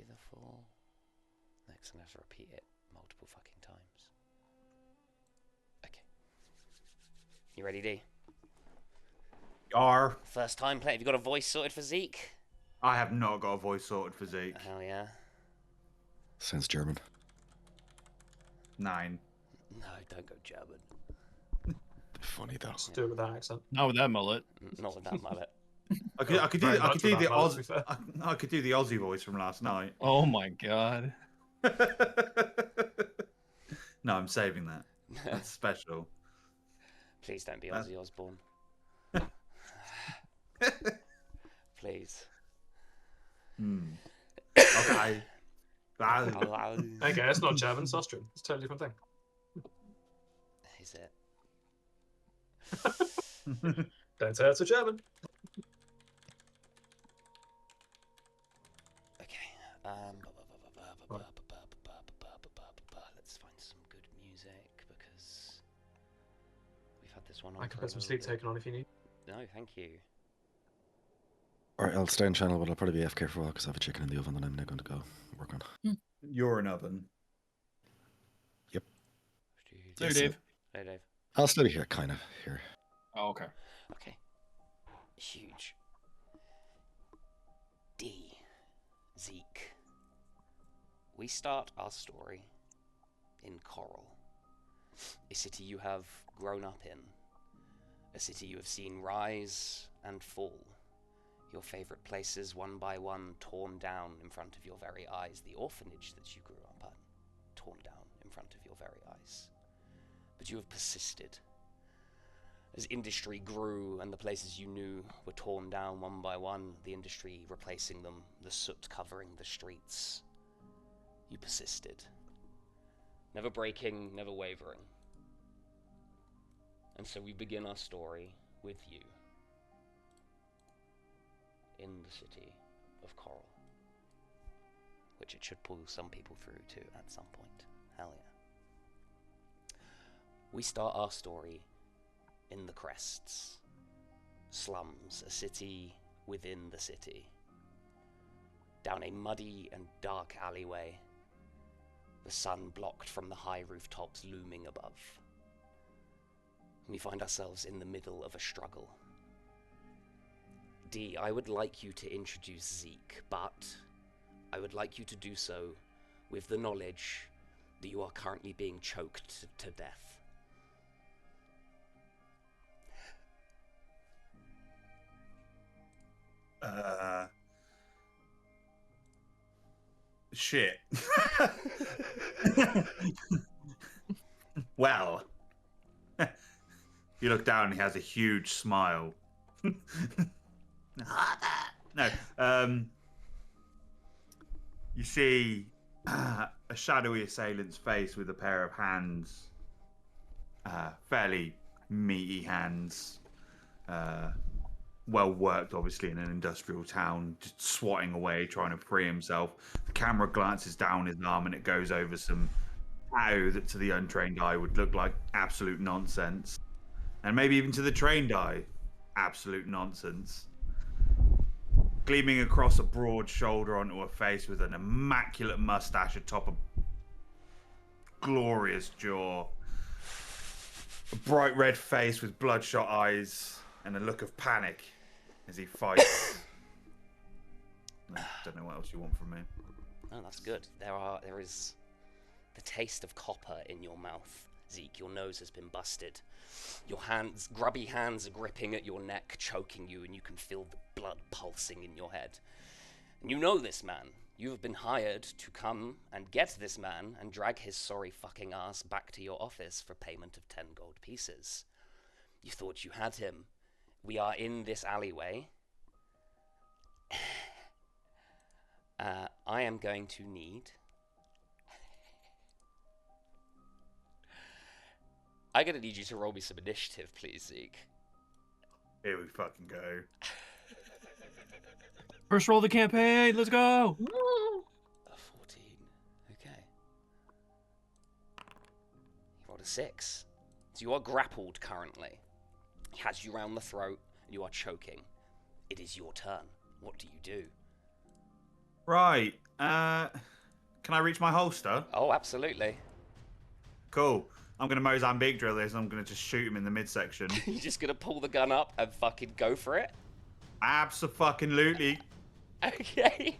be the 4. Next, I'm going to have to repeat it multiple fucking times. Okay. You ready, D? R. First time play. Have you got a voice sorted for Zeke? I have not got a voice sorted for Zeke. Hell yeah. Sounds German. 9. No, don't go German. Funny though. Just do it with that accent. Not with that mullet. Not with that mullet. I could do Very the much with that mullet, to be fair. I could do the Aussie voice from last night. Oh my god. No, I'm saving that. That's special. Please don't be Ozzy Osbourne. Please. Okay. Okay, it's not German, it's Austrian. It's a totally different thing. Is it? Don't say it's a German. Okay. Let's find some good music because we've had this one on. I can put some sleep taken on if you need. No, thank you. Alright, I'll stay in channel, but I'll probably be AFK for a while because I have a chicken in the oven that I'm now going to go work on. You're an oven. Yep. There, Dave. Hey, Dave. I'll stay here, kind of, here. Oh, okay. Okay. Huge. D. Zeke. We start our story in Coral, a city you have grown up in, a city you have seen rise and fall, your favorite places one by one torn down in front of your very eyes, the orphanage that you grew up at, torn down in front of your very eyes. But you have persisted. As industry grew and the places you knew were torn down one by one, the industry replacing them, the soot covering the streets, you persisted. Never breaking, never wavering. And so we begin our story with you in the city of Coral, which it should pull some people through to at some point. Hell yeah. We start our story in the Crests, slums, a city within the city. Down a muddy and dark alleyway, the sun blocked from the high rooftops looming above. We find ourselves in the middle of a struggle. D, I would like you to introduce Zeke, but I would like you to do so with the knowledge that you are currently being choked to death. Shit. Well, you look down and he has a huge smile. No, you see a shadowy assailant's face with a pair of hands, fairly meaty hands, well worked, obviously, in an industrial town, just swatting away, trying to free himself. The camera glances down his arm and it goes over some tattoo that to the untrained eye would look like absolute nonsense. And maybe even to the trained eye, absolute nonsense. Gleaming across a broad shoulder onto a face with an immaculate mustache atop a glorious jaw. A bright red face with bloodshot eyes and a look of panic as he fights. I don't know what else you want from me. Oh, that's good. There is the taste of copper in your mouth, Zeke. Your nose has been busted. Your hands, grubby hands, are gripping at your neck, choking you, and you can feel the blood pulsing in your head. And you know this man. You have been hired to come and get this man and drag his sorry fucking ass back to your office for payment of 10 gold pieces. You thought you had him. We are in this alleyway. I am going to need... I'm going to need you to roll me some initiative, please, Zeke. Here we fucking go. First roll of the campaign. Let's go. A 14. Okay. You rolled a 6. So you are grappled currently. He has you round the throat. And you are choking. It is your turn. What do you do? Right. Can I reach my holster? Oh, absolutely. Cool. I'm gonna Mozambique drill this, and I'm gonna just shoot him in the midsection. You're just gonna pull the gun up and fucking go for it? Abso-fucking-lutely. Okay.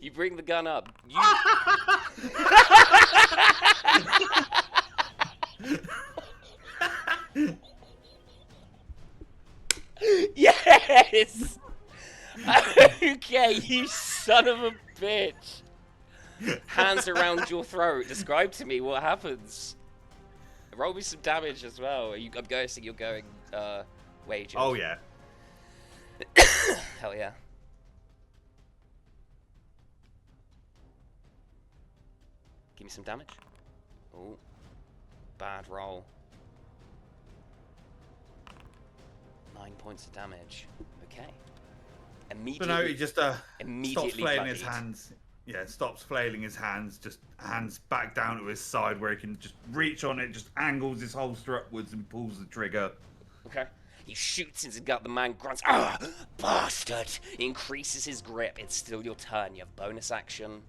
You bring the gun up. You... Yes! Okay, you son of a bitch. Hands around your throat. Describe to me what happens. Roll me some damage as well. I'm guessing you're going wages. Oh, yeah. Hell yeah. Give me some damage. Oh. Bad roll. 9 points of damage. Okay. Immediately. So no, he just stops immediately flailing his bloodied. hands. Yeah, stops flailing his hands. Just hands back down to his side where he can just reach on it. Just angles his holster upwards and pulls the trigger. Okay. He shoots into the gut. The man grunts. Ah, bastard! He increases his grip. It's still your turn. You have bonus action.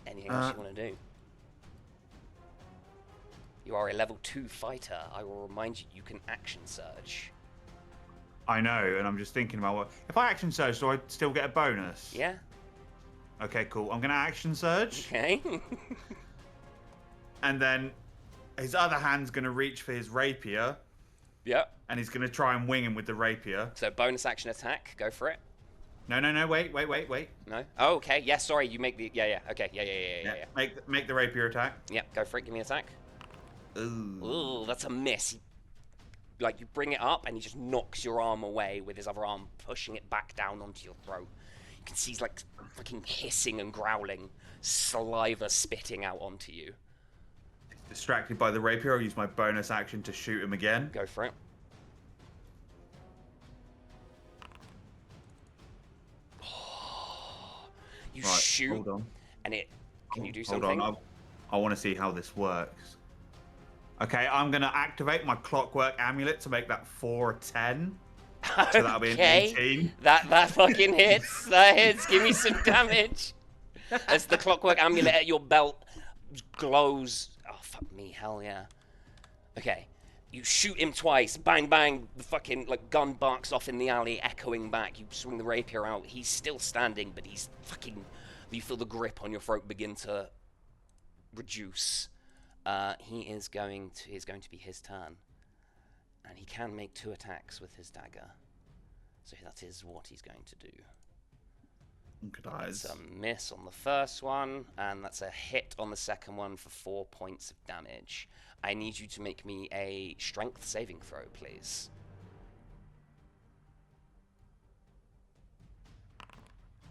Anything else you want to do? You are a level 2 fighter. I will remind you, you can action surge. I know, and I'm just thinking about what. If I action surge, do I still get a bonus? Yeah. Okay, cool. I'm gonna action surge, Okay. and then his other hand's gonna reach for his rapier, Yep. and he's gonna try and wing him with the rapier. So bonus action attack. Go for it. No, wait. No. Oh, okay. Yeah. Sorry. You make the. Yeah. Okay. Yeah. Make the rapier attack. Yeah. Go for it. Give me an attack. Ooh. Ooh, that's a miss. Like, you bring it up, and he just knocks your arm away with his other arm, pushing it back down onto your throat. You can see he's, like, fucking hissing and growling, saliva spitting out onto you. Distracted by the rapier, I'll use my bonus action to shoot him again. Go for it. You Right, shoot, hold on. and it... Can you do Hold something? on, I want to see how this works. Okay, I'm going to activate my clockwork amulet to make that 4 a 10. So that'll be an 18. That fucking hits. That hits. Give me some damage. As the clockwork amulet at your belt glows. Oh, fuck me. Hell yeah. Okay. You shoot him twice. Bang, bang. The fucking gun barks off in the alley, echoing back. You swing the rapier out. He's still standing, but he's fucking... You feel the grip on your throat begin to reduce. It's going to be his turn. And he can make 2 attacks with his dagger. So that is what he's going to do. Good eyes. It's a miss on the first one, and that's a hit on the second one for 4 points of damage. I need you to make me a strength saving throw, please.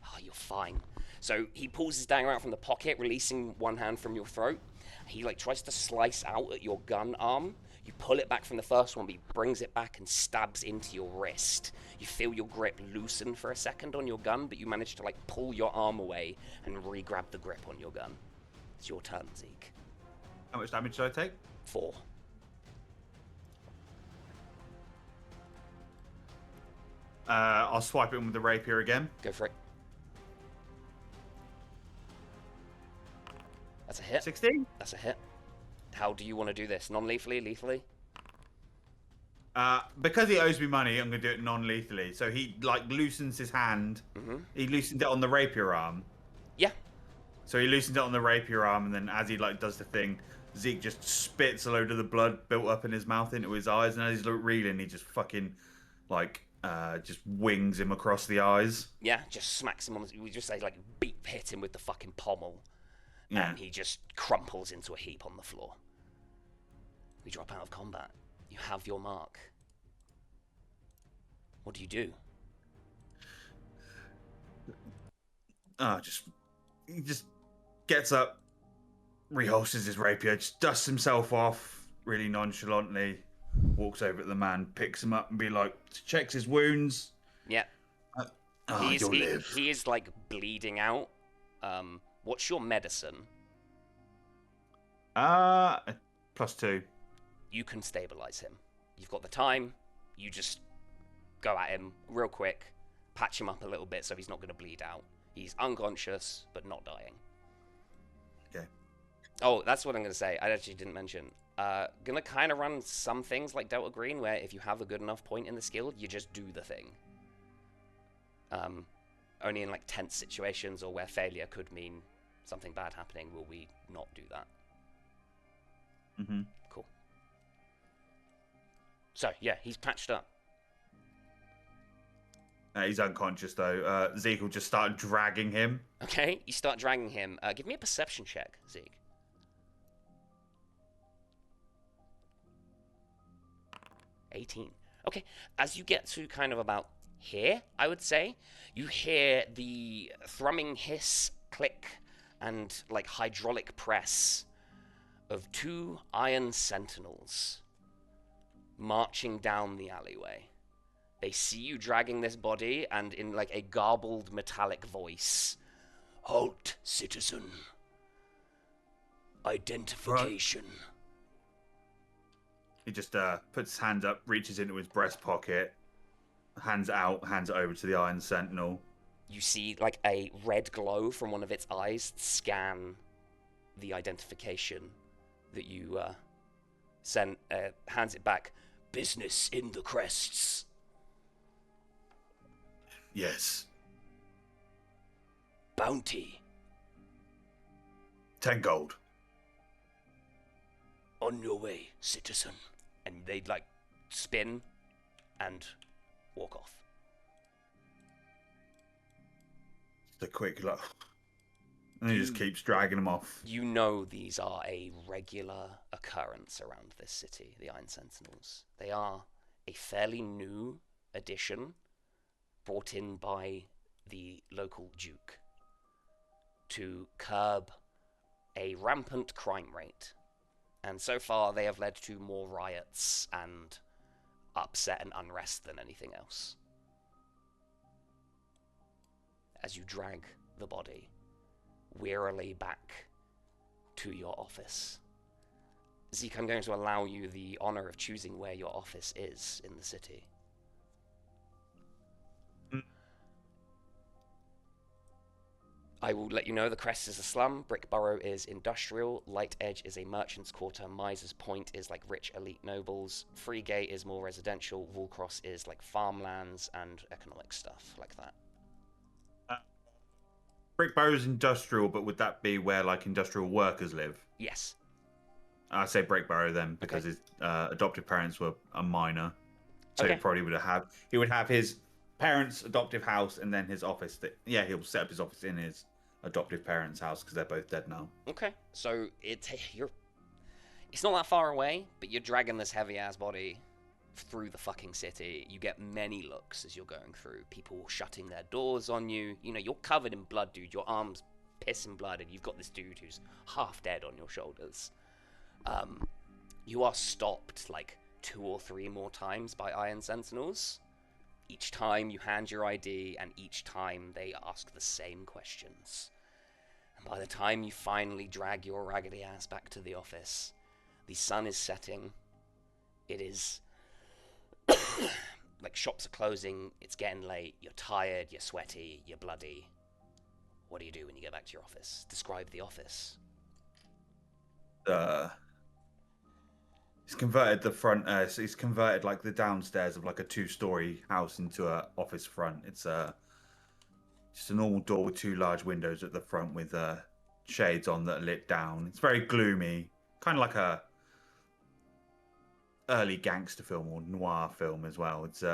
Oh, you're fine. So he pulls his dagger out from the pocket, releasing one hand from your throat. He tries to slice out at your gun arm. You pull it back from the first one, but he brings it back and stabs into your wrist. You feel your grip loosen for a second on your gun, but you manage to pull your arm away and re-grab the grip on your gun. It's your turn, Zeke. How much damage did I take? 4. I'll swipe him with the rapier again. Go for it. That's a hit. 16? That's a hit. How do you want to do this? Non-lethally? Lethally? Because he owes me money, I'm going to do it non-lethally. So he, loosens his hand. Mm-hmm. He loosened it on the rapier arm. Yeah. So he loosened it on the rapier arm, and then as he, does the thing, Zeke just spits a load of the blood built up in his mouth into his eyes, and as he's reeling, he just fucking, just wings him across the eyes. Yeah, just smacks him on the... We just say, hit him with the fucking pommel. Yeah. And he just crumples into a heap on the floor. We drop out of combat. You have your mark. What do you do? He just gets up, reholsters his rapier, just dusts himself off really nonchalantly, walks over to the man, picks him up and checks his wounds. Yeah. You'll live. He is, bleeding out. What's your medicine? +2. You can stabilize him. You've got the time. You just go at him real quick. patch him up a little bit so he's not going to bleed out. He's unconscious, but not dying. Okay. Oh, that's what I'm going to say. I actually didn't mention. Gonna kind of run some things like Delta Green, where if you have a good enough point in the skill, you just do the thing. Only in like tense situations or where failure could mean something bad happening will we not do that. Mm-hmm. Cool. So, yeah, he's patched up. He's unconscious, though. Zeke will just start dragging him. Okay, you start dragging him. Give me a perception check, Zeke. 18. Okay, as you get to kind of about here, I would say, you hear the thrumming hiss, click, and like hydraulic press of 2 iron sentinels marching down the alleyway. They see you dragging this body, and in like a garbled metallic voice, "Halt, citizen. Identification." Right. He just puts his hand up, reaches into his breast pocket, hands out, hands it over to the Iron Sentinel. You see like a red glow from one of its eyes scan the identification that you sent. Hands it back. "Business in the crests." Yes. "Bounty." 10 gold. "On your way, citizen." And they'd like spin and walk off. The quick look. And he just keeps dragging him off. You know these are a regular occurrence around this city, the Iron Sentinels. They are a fairly new addition brought in by the local Duke to curb a rampant crime rate. And so far they have led to more riots and upset and unrest than anything else. As you drag the body wearily back to your office. Zeke, I'm going to allow you the honor of choosing where your office is in the city. I will let you know the Crest is a slum, Brickborough is industrial, Light Edge is a merchant's quarter, Miser's Point is like rich elite nobles, Freegate is more residential, Woolcross is like farmlands and economic stuff like that. Brickborough's industrial, but would that be where like industrial workers live? Yes. I say Brickborough then, because Okay. his adoptive parents were a minor, so Okay. he probably would have his parents' adoptive house and then his office. He'll set up his office in his adoptive parents' house because they're both dead now. Okay, so it's not that far away, but you're dragging this heavy ass body through the fucking city. You get many looks as you're going through. People shutting their doors on you. You know, you're covered in blood, dude. Your arm's pissing blood, and you've got this dude who's half dead on your shoulders. You are stopped like 2 or 3 more times by Iron Sentinels. Each time you hand your ID, and each time they ask the same questions. And by the time you finally drag your raggedy ass back to the office, the sun is setting. It is like shops are closing, it's getting late, you're tired, you're sweaty, you're bloody. What do you do when you get back to your office? Describe the office. He's converted the front. He's converted like the downstairs of like a 2-story house into a office front. It's just a normal door with 2 large windows at the front with shades on that are lit down. It's very gloomy, kind of like a early gangster film or noir film as well. It's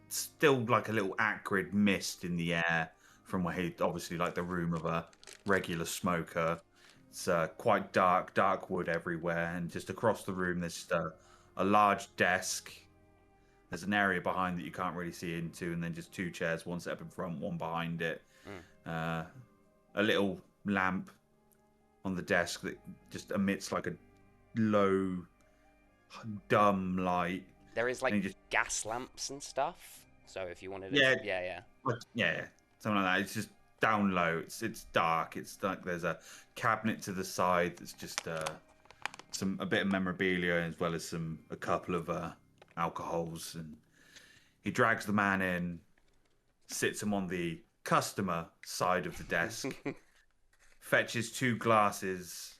still like a little acrid mist in the air from where he obviously like the room of a regular smoker. It's quite dark wood everywhere, and just across the room there's just a large desk. There's an area behind that you can't really see into, and then just 2 chairs, one set up in front, one behind it. A little lamp on the desk that just emits like a low, dumb light. There is like gas lamps and stuff, so if you wanted to... Yeah, something like that. It's just down low. It's dark. It's like there's a cabinet to the side that's just a bit of memorabilia, as well as a couple of alcohols. And he drags the man in, sits him on the customer side of the desk, fetches 2 glasses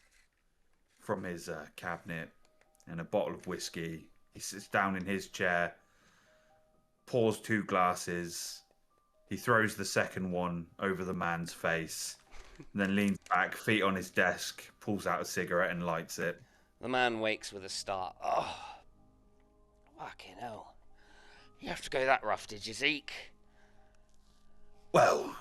from his cabinet and a bottle of whiskey. He sits down in his chair, pours 2 glasses. He throws the second one over the man's face, and then leans back, feet on his desk, pulls out a cigarette and lights it. The man wakes with a start. Oh, fucking hell. You have to go that rough, did you, Zeke? Well,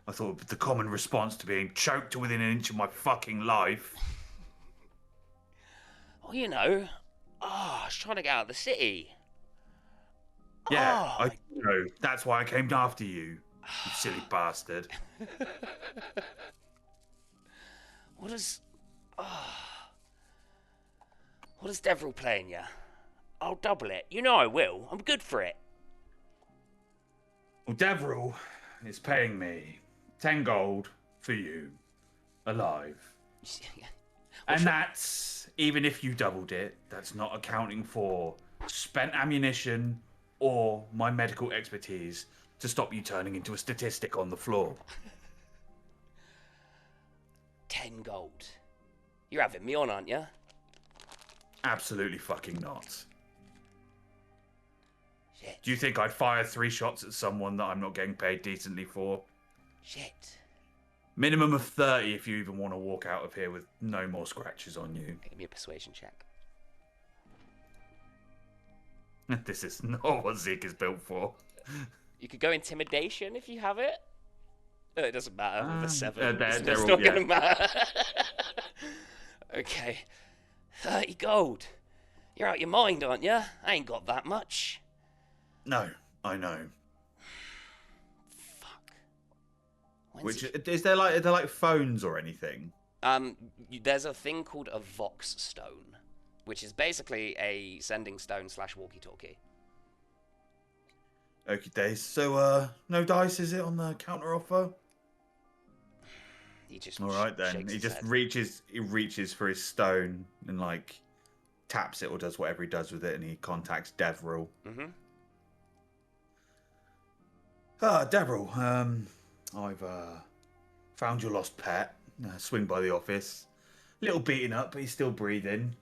I thought the common response to being choked to within an inch of my fucking life. Well, you know, I was trying to get out of the city. Yeah, I know. That's why I came after you, you silly bastard. What does Devril playing you? I'll double it. You know I will. I'm good for it. Well, Devril is paying me 10 gold for you, alive. And that's, even if you doubled it, that's not accounting for spent ammunition or my medical expertise to stop you turning into a statistic on the floor. 10 gold. You're having me on, aren't you? Absolutely fucking not. Shit. Do you think I'd fire 3 shots at someone that I'm not getting paid decently for? Shit. Minimum of 30 if you even want to walk out of here with no more scratches on you. Give me a persuasion check. This is not what Zeke is built for. You could go intimidation if you have it. It doesn't matter with a 7. they're It's all- not yeah. gonna matter. Okay. 30 gold. You're out your mind, aren't you? I ain't got that much. No, I know. Fuck. Which is there like phones or anything? There's a thing called a Vox Stone, which is basically a sending stone / walkie-talkie. Okay, days. So no dice, is it, on the counter offer? He just All right then. shakes He his just head. reaches for his stone and like taps it or does whatever he does with it, and he contacts Devril. Mm-hmm. Devril, I've found your lost pet. Swing by the office. A little beaten up, but he's still breathing.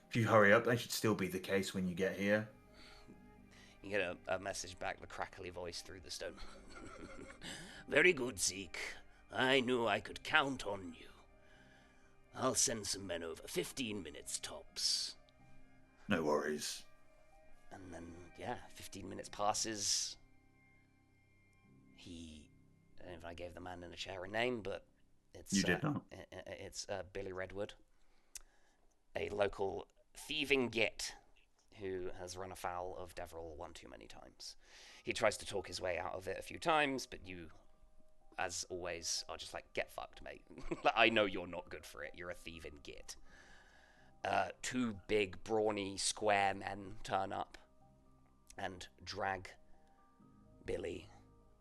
If you hurry up, that should still be the case when you get here. You get a message back, the crackly voice through the stone. Very good, Zeke. I knew I could count on you. I'll send some men over. 15 minutes tops. No worries. And then, 15 minutes passes. I don't know if I gave the man in a chair a name, but it's... You did not. It's Billy Redwood, a local thieving git who has run afoul of Devril one too many times. He tries to talk his way out of it a few times, but you, as always, are just like, get fucked, mate. I know you're not good for it. You're a thieving git. 2 big, brawny, square men turn up and drag Billy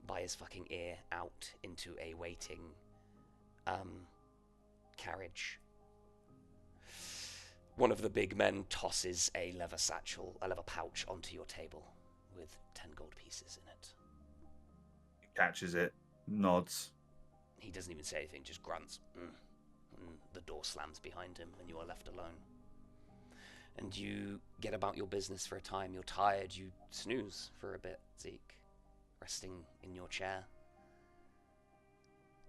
by his fucking ear out into a waiting carriage. One of the big men tosses a leather pouch onto your table with 10 gold pieces in it. He catches it, nods. He doesn't even say anything, just grunts. And the door slams behind him and you are left alone. And you get about your business for a time. You're tired, you snooze for a bit, Zeke, resting in your chair.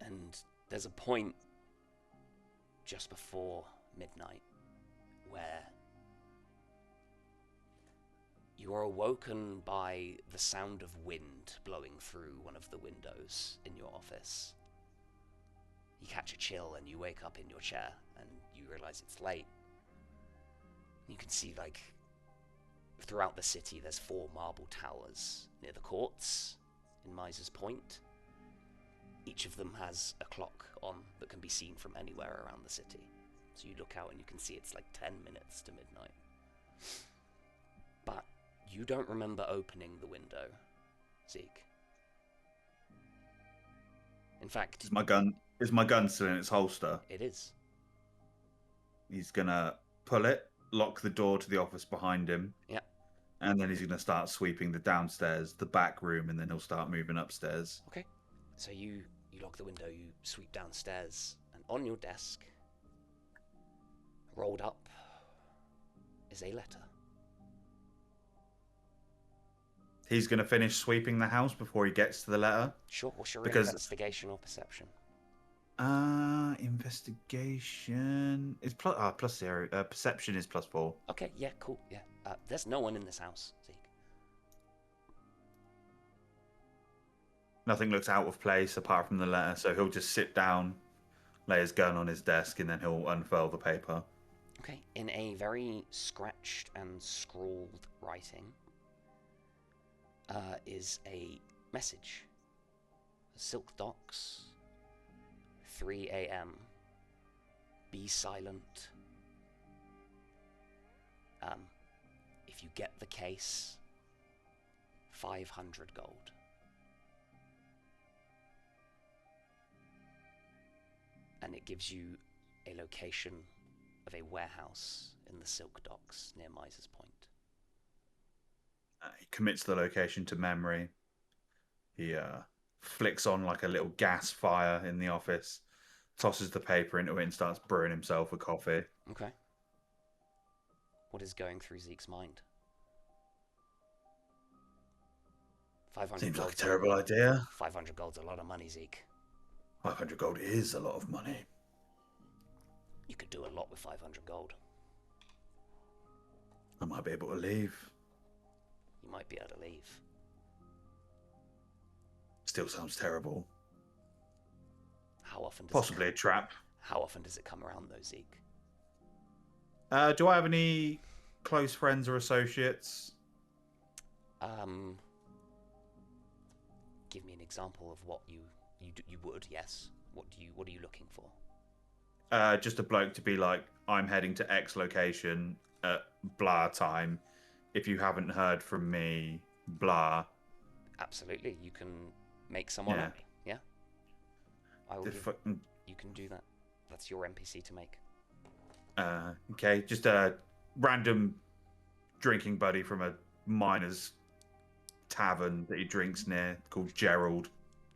And there's a point just before midnight where you are awoken by the sound of wind blowing through one of the windows in your office. You catch a chill and you wake up in your chair and you realize it's late. You can see, like, throughout the city there's 4 marble towers near the courts in Miser's Point. Each of them has a clock on that can be seen from anywhere around the city. So you look out and you can see it's like 10 minutes to midnight. But you don't remember opening the window, Zeke. In fact... Is my gun still in its holster? It is. He's gonna pull it, lock the door to the office behind him. Yeah. And then he's going to start sweeping the downstairs, the back room, and then he'll start moving upstairs. Okay. So you lock the window, you sweep downstairs, and on your desk, rolled up, is a letter. He's going to finish sweeping the house before he gets to the letter. Sure, what's your Because- investigation or perception? Investigation is plus 0. Perception is +4. Okay, yeah, cool, yeah. There's no one in this house, Zeke. Nothing looks out of place apart from the letter, so he'll just sit down, lay his gun on his desk, and then he'll unfurl the paper. Okay, in a very scratched and scrawled writing is a message. Silk Docks, 3 a.m. Be silent. If you get the case, 500 gold. And it gives you a location of a warehouse in the Silk Docks near Miser's Point. He commits the location to memory. He flicks on like a little gas fire in the office, tosses the paper into it, and starts brewing himself a coffee. Okay. What is going through Zeke's mind? 500 Seems like a gold's terrible idea. 500 gold's a lot of money, Zeke. 500 gold is a lot of money. You could do a lot with 500 gold. I might be able to leave. You might be able to leave. Still sounds terrible. How often does Possibly a trap. How often does it come around, though, Zeke? Do I have any close friends or associates? Give me an example of what you would. Yes. What are you looking for? Just a bloke to be like, I'm heading to X location at blah time. If you haven't heard from me, blah. Absolutely, you can make someone Yeah. up. Yeah. I will. You can do that. That's your NPC to make. Okay, just a random drinking buddy from a miner's tavern that he drinks near called Gerald.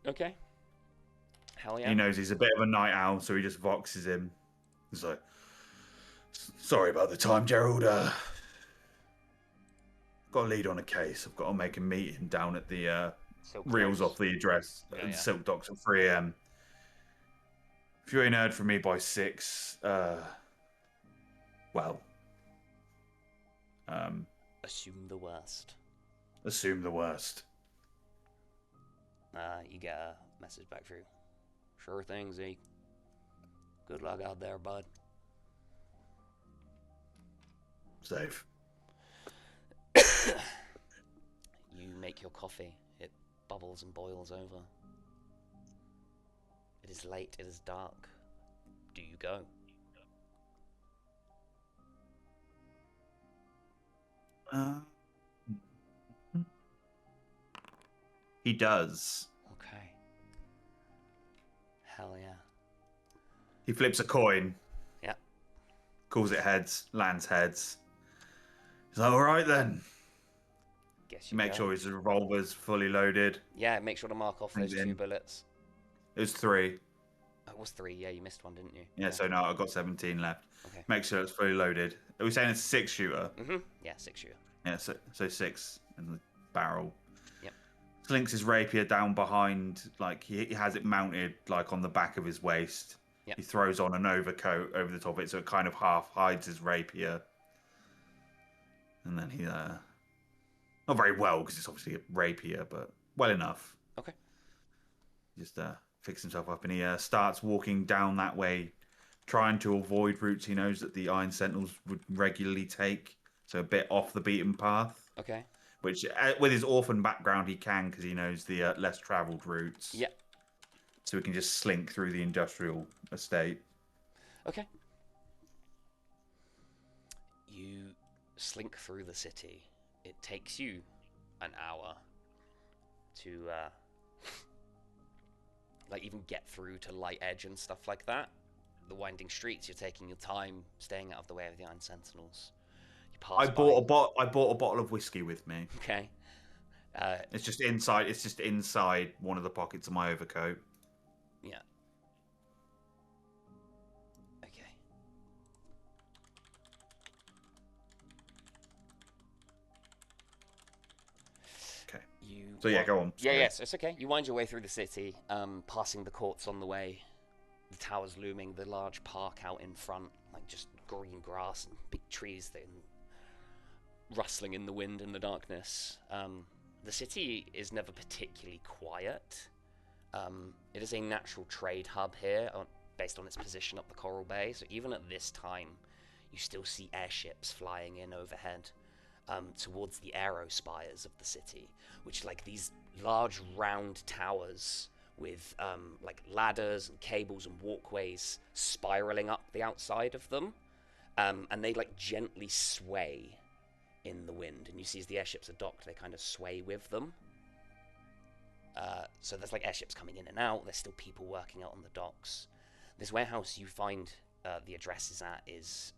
Okay. Hell yeah. He knows he's a bit of a night owl, so he just voxes him. He's like, sorry about the time, Gerald. Got a lead on a case. I've got to make a meeting down at the reels off the address at the Silk Docks at 3 a.m. If you ain't heard from me by 6, well, Assume the worst. assume the worst. You get a message back through. Sure thing, Zeke. Good luck out there, bud. Safe. You make your coffee. It bubbles and boils over. It is late. It is dark. Do you go? He does. Okay. Hell yeah. He flips a coin. Yeah. Calls it heads. Lands heads. He's like, all right then. Guess you Make go. sure his revolver's fully loaded. Yeah, make sure to mark off those Thanks, 2 Ian. bullets. It was 3. It was 3. Yeah, you missed one, didn't you? Yeah, so no, I've got 17 left. Okay. Make sure it's fully loaded. Are we saying it's a 6-shooter? Yeah, 6 shooter. Yeah, so 6 in the barrel. Yep. Slinks his rapier down behind, like he has it mounted like on the back of his waist. Yep. He throws on an overcoat over the top of it, so it kind of half hides his rapier. And then he, not very well because it's obviously a rapier, but well enough. Okay. Just fixes himself up and he starts walking down that way, trying to avoid routes he knows that the Iron Sentinels would regularly take, so a bit off the beaten path. Okay. Which, with his orphan background, he can because he knows the less travelled routes. Yeah. So he can just slink through the industrial estate. Okay. You slink through the city. It takes you an hour to, like, even get through to Light Edge and stuff like that. The winding streets, you're taking your time, staying out of the way of the Iron Sentinels. You pass I by. bought a bottle of whiskey with me. Okay. It's just inside. It's just inside one of the pockets of my overcoat. Yeah. Okay. Okay. You. So yeah, go on. Yeah, Sorry. yes, it's okay. You wind your way through the city, passing the courts on the way, the towers looming, the large park out in front, like just green grass and big trees that rustling in the wind in the darkness. The city is never particularly quiet. It is a natural trade hub here, based on its position up the Coral Bay, so even at this time, you still see airships flying in overhead towards the aerospires of the city, which are like these large round towers with like ladders and cables and walkways spiraling up the outside of them, and they like gently sway in the wind, and you see as the airships are docked, they kind of sway with them. So there's like airships coming in and out, there's still people working out on the docks. This warehouse you find the address is at is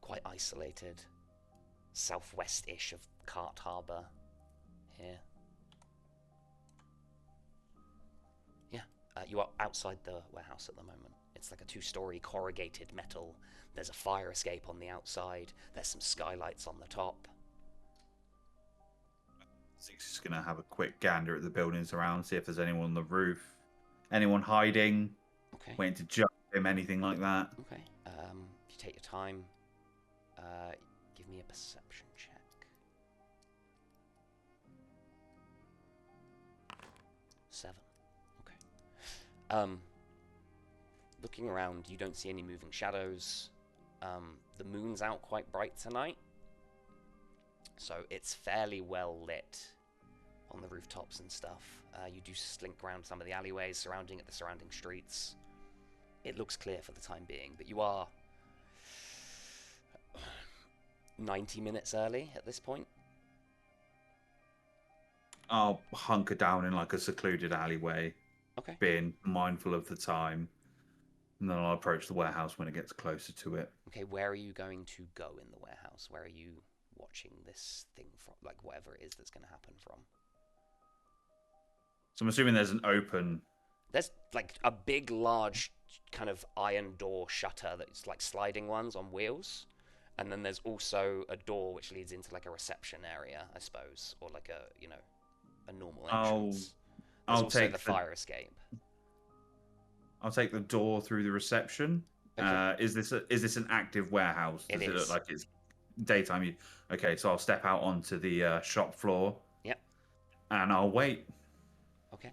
quite isolated, southwest-ish of Cart Harbour here. Yeah, you are outside the warehouse at the moment. It's like a 2-story corrugated metal. There's a fire escape on the outside. There's some skylights on the top. Zeke's just gonna have a quick gander at the buildings around, see if there's anyone on the roof, anyone hiding, Okay. waiting to jump him, anything like that. Okay. If you take your time, give me a perception check. 7. Okay. Looking around, you don't see any moving shadows. The moon's out quite bright tonight, so it's fairly well lit on the rooftops and stuff. You do slink around some of the alleyways surrounding the surrounding streets. It looks clear for the time being, but you are 90 minutes early at this point. I'll hunker down in like a secluded alleyway, Okay. being mindful of the time, and then I'll approach the warehouse when it gets closer to it. Okay, where are you going to go in the warehouse? Where are you watching this thing from? Like, whatever it is that's going to happen from? So I'm assuming there's an open... There's, like, a big, large kind of iron door shutter that's, like, sliding ones on wheels. And then there's also a door which leads into, like, a reception area, I suppose. Or, like, a, you know, a normal entrance. There's also take the fire escape. I'll take the door through the reception. Okay. Is this an active warehouse? Does it look like it's daytime? Okay, so I'll step out onto the shop floor. Yep. And I'll wait. Okay.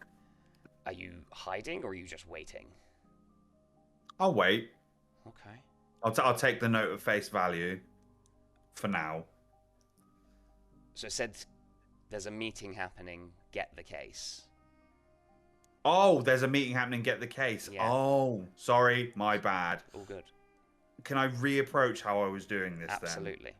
Are you hiding or are you just waiting? I'll wait. Okay. I'll take the note at face value for now. So it said there's a meeting happening, get the case. Oh, there's a meeting happening, get the case. Yeah. Oh, sorry, my bad. All good. Can I reapproach how I was doing this then? Absolutely.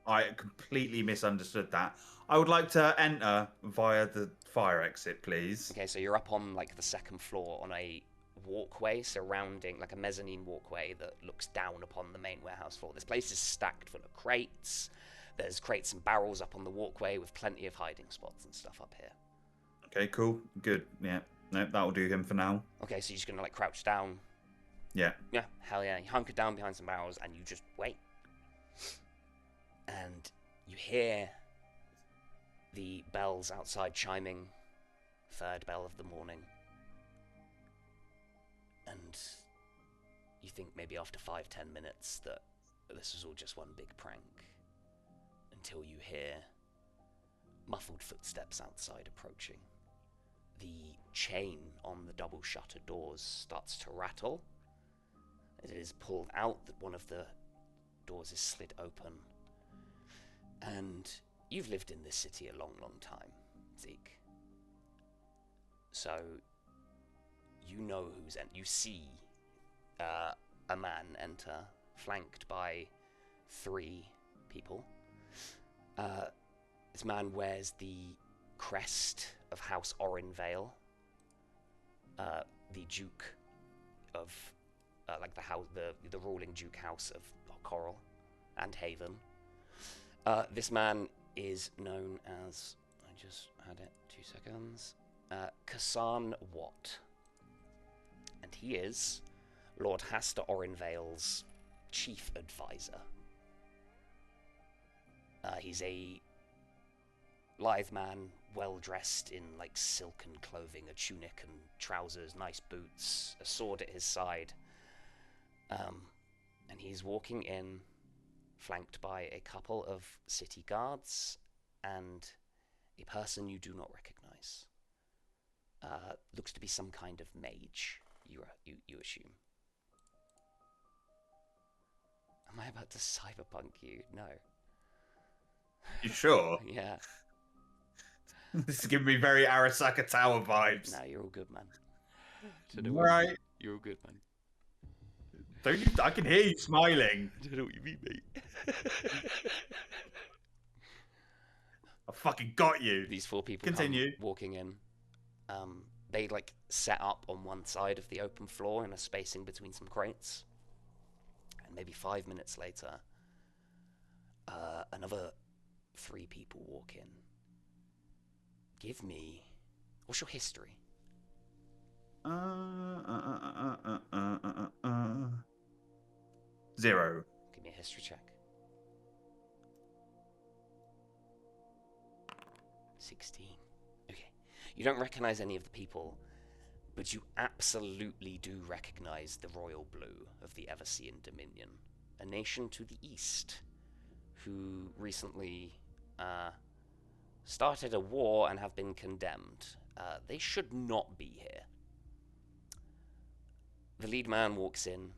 I completely misunderstood that. I would like to enter via the fire exit, please. Okay, so you're up on like the second floor on a walkway surrounding, like a mezzanine walkway that looks down upon the main warehouse floor. This place is stacked full of crates. There's crates and barrels up on the walkway with plenty of hiding spots and stuff up here. Okay, cool. Good. Yeah. No, that'll do him for now. Okay, so you're just gonna like crouch down. Yeah. Yeah, hell yeah. You hunker down behind some barrels and you just wait. And you hear the bells outside chiming, third bell of the morning. And you think maybe after 5-10 minutes that this was all just one big prank. Until you hear muffled footsteps outside approaching. The chain on the double shutter doors starts to rattle. It is pulled out, that one of the doors is slid open. And you've lived in this city a long, long time, Zeke. So, you know who's you see a man enter, flanked by 3 people. This man wears the crest of House Orenvale, the Duke of like the ruling Duke House of Coral and Haven. This man is known as, I just had it, 2 seconds, Kasan Watt. And he is Lord Haster Orinvale's chief advisor. He's a lithe man, well dressed in like silken clothing, a tunic and trousers, nice boots, a sword at his side. And he's walking in, flanked by a couple of city guards and a person you do not recognize. Looks to be some kind of mage, you assume. Am I about to cyberpunk you? No. You sure? Yeah. This is giving me very Arasaka Tower vibes. No, you're all good, man. Right. You're all good, man. Don't you? I can hear you smiling. I don't know what you mean, mate. I fucking got you. These 4 people Continue. come walking in. They like set up on one side of the open floor in a spacing between some crates. And maybe 5 minutes later, another 3 people walk in. Give me... What's your history? 0. Give me a history check. 16. Okay. You don't recognize any of the people, but you absolutely do recognize the royal blue of the Eversean Dominion, a nation to the east, who recently started a war and have been condemned. They should not be here. The lead man walks in,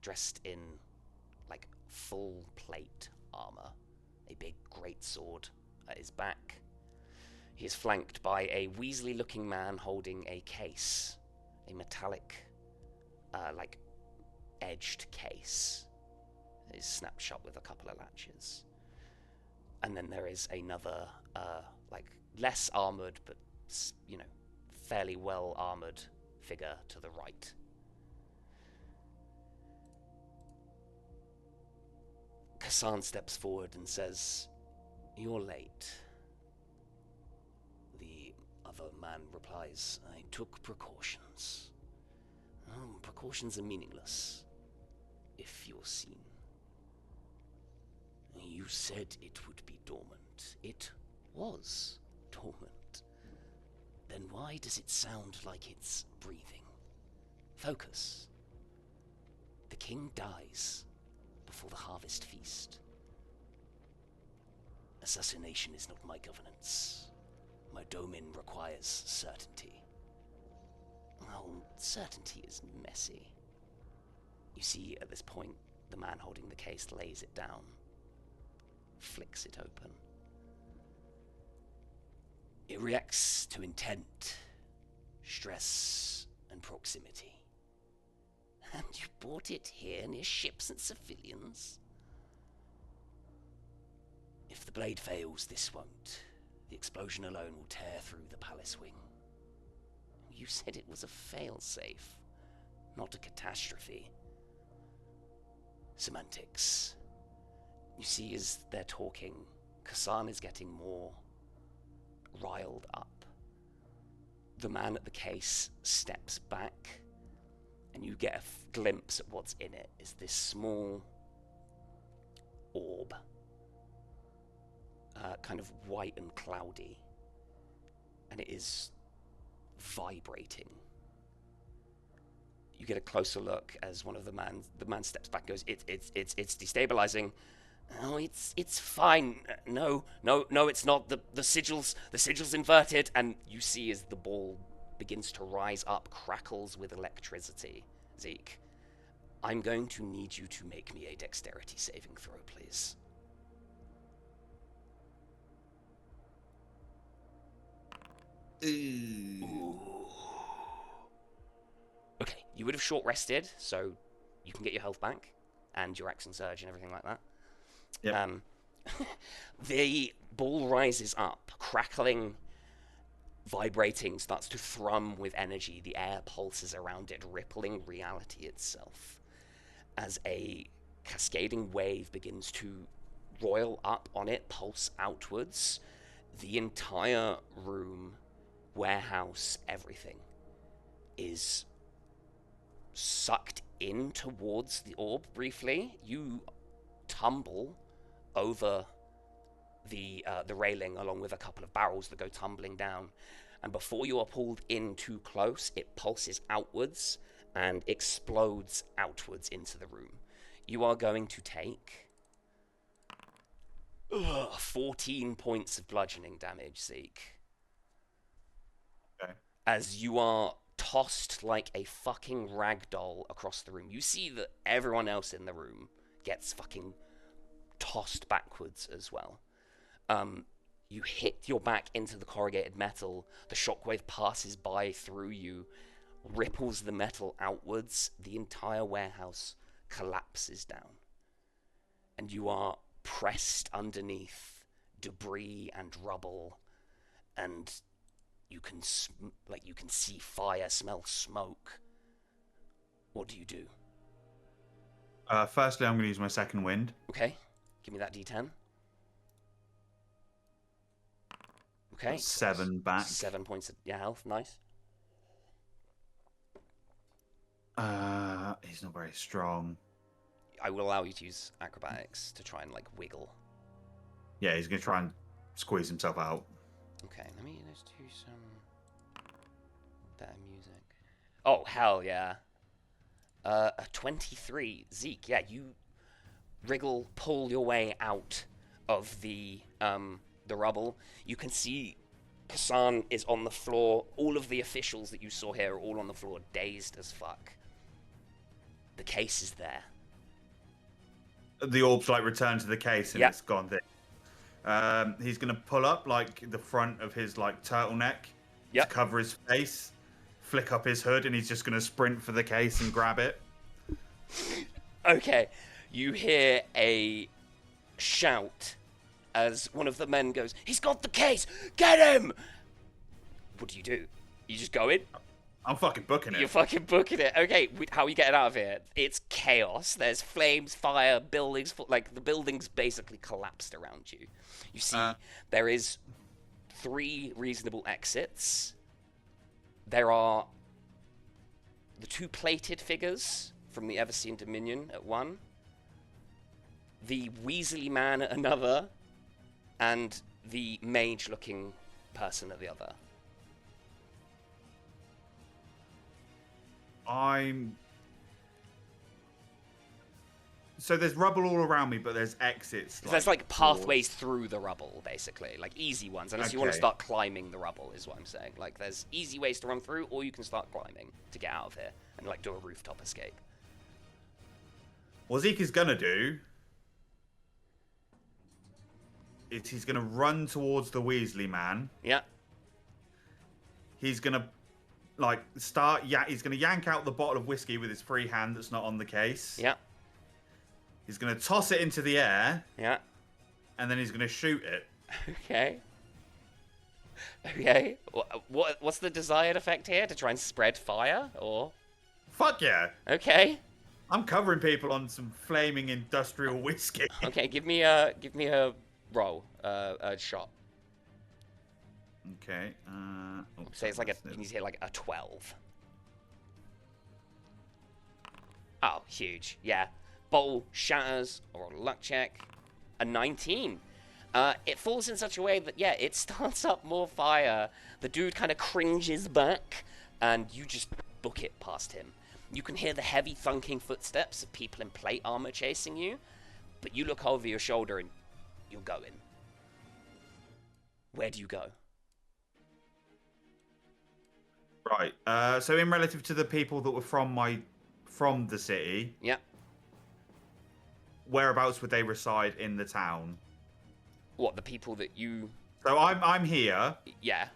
dressed in, like, full plate armor, a big greatsword at his back. He is flanked by a Weasley-looking man holding a case, a metallic, like, edged case. It is snapped shut with a couple of latches. And then there is another, like, less armored, but, you know, fairly well-armored figure to the right. Kasan steps forward and says, "You're late." The other man replies, "I took precautions." Precautions are meaningless if you're seen. You said it would be dormant. It was dormant. Then why does it sound like it's breathing? Focus. The king dies before the harvest feast. Assassination is not my governance. My domain requires certainty. Well, certainty is messy. You see, at this point, the man holding the case lays it down, flicks it open. It reacts to intent, stress, and proximity. And you brought it here near ships and civilians? If the blade fails, this won't. The explosion alone will tear through the palace wing. You said it was a failsafe, not a catastrophe. Semantics. You see, as they're talking, Kasan is getting more riled up. The man at the case steps back, and you get a glimpse at what's in it. Is this small orb, kind of white and cloudy, and it is vibrating. You get a closer look as one of the man steps back and goes, it's destabilizing. Oh, it's fine. No, it's not. The sigil's inverted, and you see as the ball begins to rise up, crackles with electricity. Zeke, I'm going to need you to make me a dexterity saving throw, please. Ooh. Okay, you would have short rested, so you can get your health back, and your action surge and everything like that. Yep. The ball rises up, crackling vibrating, starts to thrum with energy. The air pulses around it, rippling reality itself. As a cascading wave begins to roil up on it, pulse outwards, the entire room, warehouse, everything is sucked in towards the orb briefly. You tumble over the railing along with a couple of barrels that go tumbling down, and before you are pulled in too close, it pulses outwards and explodes outwards into the room. You are going to take 14 points of bludgeoning damage, Zeke. Okay. As you are tossed like a fucking ragdoll across the room. You see that everyone else in the room gets fucking tossed backwards as well. You hit your back into the corrugated metal. The shockwave passes by through you, ripples the metal outwards. The entire warehouse collapses down. And you are pressed underneath debris and rubble, and you can see fire, smell smoke. What do you do? Firstly, I'm going to use my second wind. Okay, give me that D10. Okay, 7 back. 7 points of health. Nice. He's not very strong. I will allow you to use acrobatics to try and like wiggle. Yeah, he's going to try and squeeze himself out. Okay, let's do some better music. Oh hell yeah! A 23, Zeke. Yeah, you pull your way out of the rubble. You can see Kassan is on the floor. All of the officials that you saw here are all on the floor, dazed as fuck. The case is there. The orb's like returned to the case and it's gone there. He's going to pull up like the front of his like turtleneck to cover his face, flick up his hood, and he's just going to sprint for the case and grab it. Okay, you hear a shout as one of the men goes, "He's got the case! Get him!" What do? You just go in? I'm fucking booking it. You're fucking booking it. Okay, how are you getting out of here? It's chaos. There's flames, fire, buildings. Like, the building's basically collapsed around you. You see, there is 3 reasonable exits. There are the 2 plated figures from the Everseen Dominion at one, the Weasley man at another, and the mage-looking person at the other. So there's rubble all around me, but there's exits. There's like pathways through the rubble, basically, like easy ones. Unless you want to start climbing the rubble, is what I'm saying. Like, there's easy ways to run through, or you can start climbing to get out of here and like do a rooftop escape. What Zeke is gonna do is he's gonna run towards the Weasley man. Yeah. He's gonna he's gonna yank out the bottle of whiskey with his free hand that's not on the case. Yeah. He's gonna toss it into the air. Yeah. And then he's gonna shoot it. Okay. Okay. What's the desired effect here? To try and spread fire, or? Fuck yeah. Okay. I'm covering people on some flaming industrial whiskey. Okay, give me a roll, a shot. Okay. Say it's like you need to hit like a 12. Oh, huge. Yeah. Bottle shatters, or a luck check. A 19. It falls in such a way that, yeah, it starts up more fire. The dude kind of cringes back, and you just book it past him. You can hear the heavy thunking footsteps of people in plate armor chasing you, but you look over your shoulder and you're going. Where do you go? Right. So in relative to the people that were from the city, yeah, whereabouts would they reside in the town? What, the people that you? So I'm here. Yeah.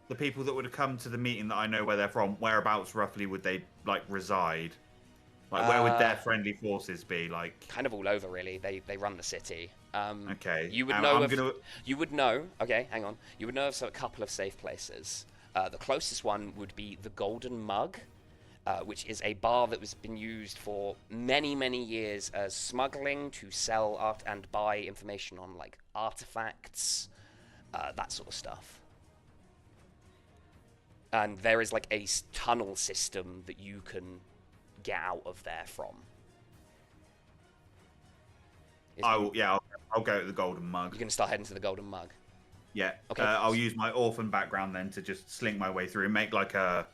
The people that would have come to the meeting that I know where they're from, whereabouts roughly would they like reside? Like, where would their friendly forces be? Like, kind of all over, really. They run the city. okay, You would you would know. Okay, hang on. You would know of a couple of safe places. The closest one would be the Golden Mug, which is a bar that has been used for many, many years as smuggling to sell art and buy information on like artifacts, that sort of stuff. And there is like a tunnel system that you can get out of there from. I'll go to the Golden Mug. You're gonna start heading to the Golden Mug. Yeah. Okay. I'll use my orphan background then to just slink my way through and make like a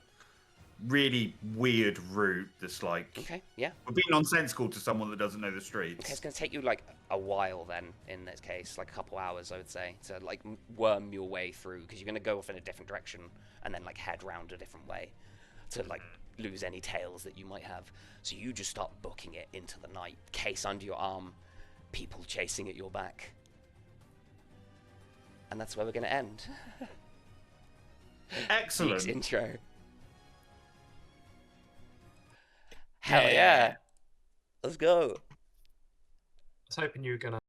really weird route that's like Okay, yeah. would be nonsensical to someone that doesn't know the streets. Okay, it's gonna take you like a while then. In this case, like a couple hours, I would say, to like worm your way through, because you're gonna go off in a different direction and then like head round a different way to like lose any tails that you might have. So you just start booking it into the night, case under your arm, people chasing at your back, and that's where we're gonna end. Excellent. Zeke's intro. Hell yeah. Let's go. I was hoping you were gonna